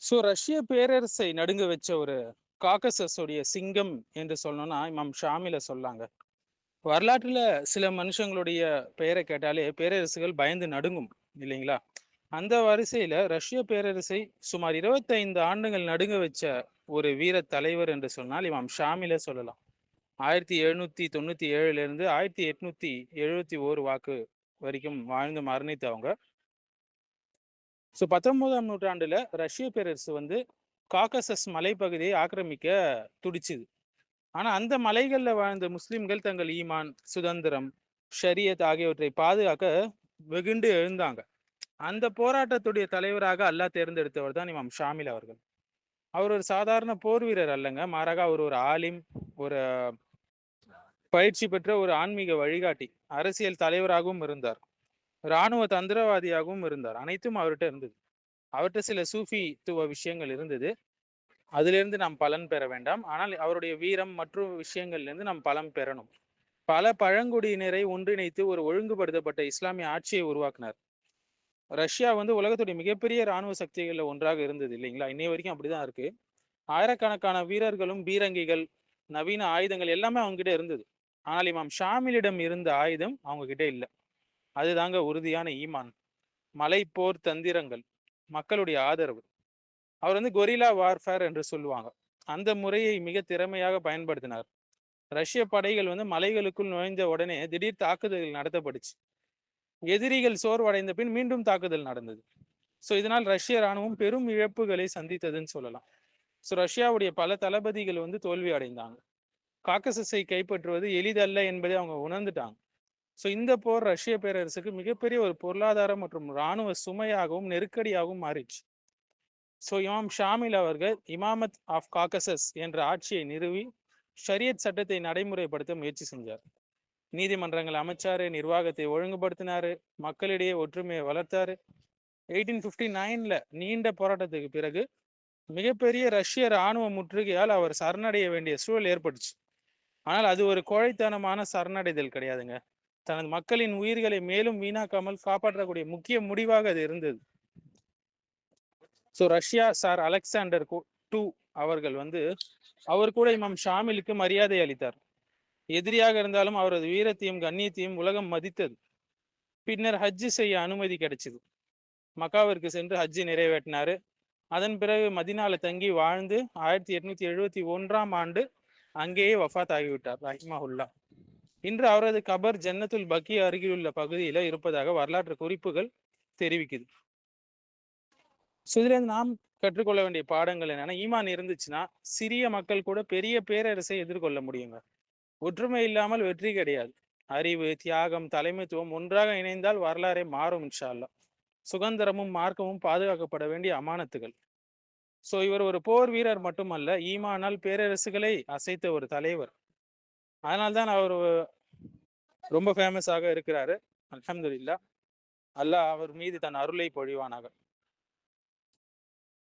ரஷ்ய பேரரசை நடுங்க வச்ச ஒரு காக்கசஸ் உடைய சிங்கம் என்று சொல்லணும்னா இமாம் ஷாமில சொல்லாங்க. வரலாற்றுல சில மனுஷங்களுடைய பெயரை கேட்டாலே பேரரசுகள் பயந்து நடுங்கும் இல்லைங்களா? அந்த வரிசையில ரஷ்ய பேரரசை சுமார் 25 ஆண்டுகள் நடுங்க வச்ச ஒரு வீர தலைவர் என்று சொன்னால் இமாம் ஷாமில சொல்லலாம். 1797 இருந்து 1871 வாக்கு வரைக்கும் வாழ்ந்து மரணித்தவங்க. 19ஆம் நூற்றாண்டுல ரஷ்ய பேரரசு வந்து காக்கசஸ் மலைப்பகுதியை ஆக்கிரமிக்க துடிச்சுது. ஆனா அந்த மலைகள்ல வாழ்ந்த முஸ்லிம்கள் தங்கள் ஈமான், சுதந்திரம், ஷரியத் ஆகியவற்றை பாதுகாக்க வெகுண்டு எழுந்தாங்க. அந்த போராட்டத்துடைய தலைவராக அல்லாஹ் தேர்ந்தெடுத்தவர் தான் இமாம் ஷாமில் அவர்கள். அவர் ஒரு சாதாரண போர் வீரர் அல்லங்க, மாறாக அவர் ஒரு ஆலிம், ஒரு பயிற்சி பெற்ற ஒரு ஆன்மீக வழிகாட்டி, அரசியல் தலைவராகவும் இருந்தார், இராணுவ தந்திரவாதியாகவும் இருந்தார். அனைத்தும் அவர்கிட்ட இருந்தது. அவர்கிட்ட சில சூஃபித்துவ விஷயங்கள் இருந்தது. அதிலிருந்து நாம் பலன் பெற வேண்டாம், ஆனால் அவருடைய வீரம் மற்றும் விஷயங்கள்லேருந்து நாம் பலன் பெறணும். பல பழங்குடியினரை ஒன்றிணைத்து ஒரு ஒழுங்குபடுத்தப்பட்ட இஸ்லாமிய ஆட்சியை உருவாக்கினார். ரஷ்யா வந்து உலகத்துடைய மிகப்பெரிய இராணுவ சக்திகள்ல ஒன்றாக இருந்தது இல்லைங்களா? இன்னைய வரைக்கும் அப்படிதான் இருக்கு. ஆயிரக்கணக்கான வீரர்களும் பீரங்கிகள், நவீன ஆயுதங்கள் எல்லாமே அவங்க கிட்ட இருந்தது. ஆனால் இமாம் ஷாமிலிடம் இருந்த ஆயுதம் அவங்க கிட்ட இல்லை. அதுதாங்க உறுதியான ஈமான், மலை போர் தந்திரங்கள், மக்களுடைய ஆதரவு. அவர் வந்து கொரில்லா வார்ஃபேர் என்று சொல்லுவாங்க. அந்த முறையை மிக திறமையாக பயன்படுத்தினார். ரஷ்ய படைகள் வந்து மலைகளுக்குள் நுழைந்த உடனே திடீர் தாக்குதல்கள் நடத்தப்பட்டுச்சு. எதிரிகள் சோர்வடைந்த பின் மீண்டும் தாக்குதல் நடந்தது. இதனால் ரஷ்ய இராணுவம் பெரும் இழப்புகளை சந்தித்ததுன்னு சொல்லலாம். ரஷ்யாவுடைய பல தளபதிகள் வந்து தோல்வி அடைந்தாங்க. காக்கசஸை கைப்பற்றுவது எளிதல்ல என்பதை அவங்க உணர்ந்துட்டாங்க. இந்த போர் ரஷ்ய பேரரசுக்கு மிகப்பெரிய ஒரு பொருளாதார மற்றும் இராணுவ சுமையாகவும் நெருக்கடியாகவும் மாறிச்சு. இமாம் ஷாமில் அவர்கள் இமாமத் ஆஃப் காக்கசஸ் என்ற ஆட்சியை நிறுவி ஷரியத் சட்டத்தை நடைமுறைப்படுத்த முயற்சி செஞ்சார். நீதிமன்றங்கள் அமைச்சாரு, நிர்வாகத்தை ஒழுங்குபடுத்தினாரு, மக்களிடையே ஒற்றுமையை வளர்த்தாரு. 1859ல நீண்ட போராட்டத்துக்கு பிறகு மிகப்பெரிய ரஷ்ய இராணுவ முற்றுகையால் அவர் சரணடைய வேண்டிய சூழல் ஏற்பட்டுச்சு. ஆனால் அது ஒரு கோழைத்தனமான சரணடைதல் கிடையாதுங்க. தனது மக்களின் உயிர்களை மேலும் வீணாக்காமல் காப்பாற்றக்கூடிய முக்கிய முடிவாக அது இருந்தது. ரஷ்யா சார் அலெக்சாண்டர் டூ அவர்கள் வந்து அவர் கூட இமாம் ஷாமிலுக்கு மரியாதை அளித்தார். எதிரியாக இருந்தாலும் அவரது வீரத்தையும் கண்ணியத்தையும் உலகம் மதித்தது. பின்னர் ஹஜ்ஜு செய்ய அனுமதி கிடைச்சது. மக்காவிற்கு சென்று ஹஜ்ஜு நிறைவேற்றினாரு. அதன் பிறகு மதினால தங்கி வாழ்ந்து 1871ஆம் ஆண்டு அங்கேயே வஃபாத் ஆகிவிட்டார் ரஹிமஹுல்லா. இன்று அவரது கபர் ஜன்னத்துல் பக்கி அருகிலுள்ள பகுதியில இருப்பதாக வரலாற்று குறிப்புகள் தெரிவிக்குது. இதுல நாம் கற்றுக்கொள்ள வேண்டிய பாடங்கள் என்னன்னா, ஈமான் இருந்துச்சுன்னா சிறிய மக்கள் கூட பெரிய பேரரசை எதிர்கொள்ள முடியுங்க. ஒற்றுமை இல்லாமல் வெற்றி கிடையாது. அறிவு, தியாகம், தலைமைத்துவம் ஒன்றாக இணைந்தால் வரலாறே மாறும் இன்ஷா அல்லாஹ். சுதந்திரமும் மார்க்கமும் பாதுகாக்கப்பட வேண்டிய அமானத்துகள். இவர் ஒரு போர் வீரர் மட்டுமல்ல, ஈமானால் பேரரசுகளை அசைத்த ஒரு தலைவர். அதனால்தான் அவர் ரொம்ப ஃபேமஸாக இருக்கிறாரு. அல்ஹம்துலில்லாஹ். அல்லாஹ் அவர் மீது தன் அருளை பொழிவானாக.